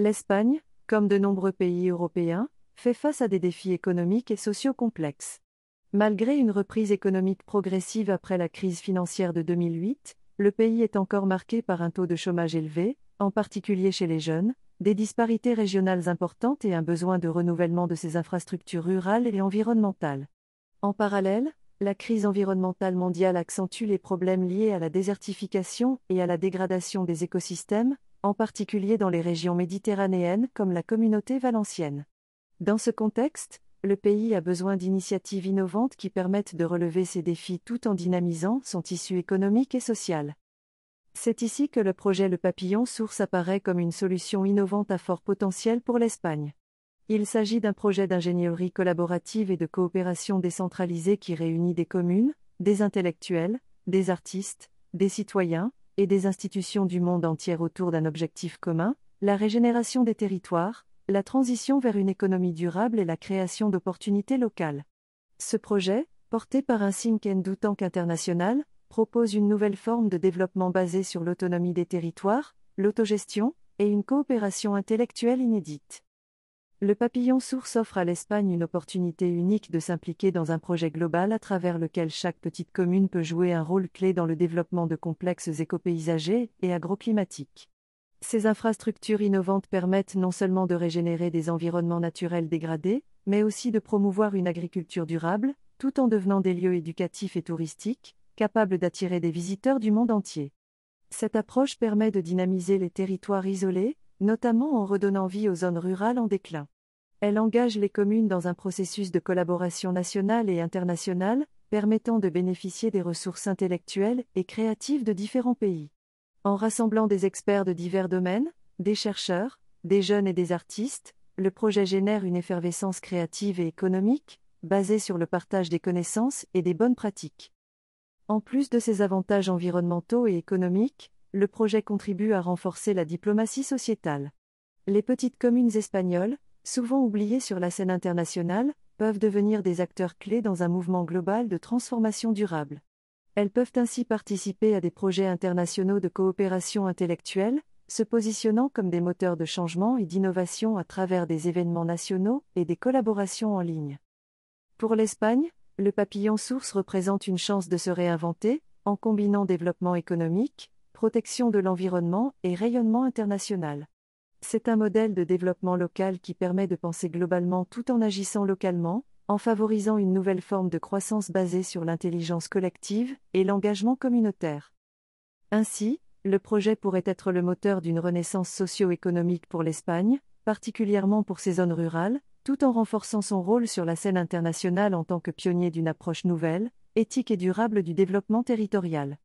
L'Espagne, comme de nombreux pays européens, fait face à des défis économiques et sociaux complexes. Malgré une reprise économique progressive après la crise financière de 2008, le pays est encore marqué par un taux de chômage élevé, en particulier chez les jeunes, des disparités régionales importantes et un besoin de renouvellement de ses infrastructures rurales et environnementales. En parallèle, la crise environnementale mondiale accentue les problèmes liés à la désertification et à la dégradation des écosystèmes, en particulier dans les régions méditerranéennes comme la communauté valencienne. Dans ce contexte, le pays a besoin d'initiatives innovantes qui permettent de relever ces défis tout en dynamisant son tissu économique et social. C'est ici que le projet Le Papillon Source apparaît comme une solution innovante à fort potentiel pour l'Espagne. Il s'agit d'un projet d'ingénierie collaborative et de coopération décentralisée qui réunit des communes, des intellectuels, des artistes, des citoyens et des institutions du monde entier autour d'un objectif commun, la régénération des territoires, la transition vers une économie durable et la création d'opportunités locales. Ce projet, porté par un think tank international, propose une nouvelle forme de développement basée sur l'autonomie des territoires, l'autogestion et une coopération intellectuelle inédite. Le Papillon Source offre à l'Espagne une opportunité unique de s'impliquer dans un projet global à travers lequel chaque petite commune peut jouer un rôle clé dans le développement de complexes écopaysagers et agroclimatiques. Ces infrastructures innovantes permettent non seulement de régénérer des environnements naturels dégradés, mais aussi de promouvoir une agriculture durable, tout en devenant des lieux éducatifs et touristiques, capables d'attirer des visiteurs du monde entier. Cette approche permet de dynamiser les territoires isolés, notamment en redonnant vie aux zones rurales en déclin. Elle engage les communes dans un processus de collaboration nationale et internationale, permettant de bénéficier des ressources intellectuelles et créatives de différents pays. En rassemblant des experts de divers domaines, des chercheurs, des jeunes et des artistes, le projet génère une effervescence créative et économique, basée sur le partage des connaissances et des bonnes pratiques. En plus de ses avantages environnementaux et économiques, le projet contribue à renforcer la diplomatie sociétale. Les petites communes espagnoles, souvent oubliées sur la scène internationale, peuvent devenir des acteurs clés dans un mouvement global de transformation durable. Elles peuvent ainsi participer à des projets internationaux de coopération intellectuelle, se positionnant comme des moteurs de changement et d'innovation à travers des événements nationaux et des collaborations en ligne. Pour l'Espagne, le Papillon Source représente une chance de se réinventer, en combinant développement économique, protection de l'environnement et rayonnement international. C'est un modèle de développement local qui permet de penser globalement tout en agissant localement, en favorisant une nouvelle forme de croissance basée sur l'intelligence collective et l'engagement communautaire. Ainsi, le projet pourrait être le moteur d'une renaissance socio-économique pour l'Espagne, particulièrement pour ses zones rurales, tout en renforçant son rôle sur la scène internationale en tant que pionnier d'une approche nouvelle, éthique et durable du développement territorial.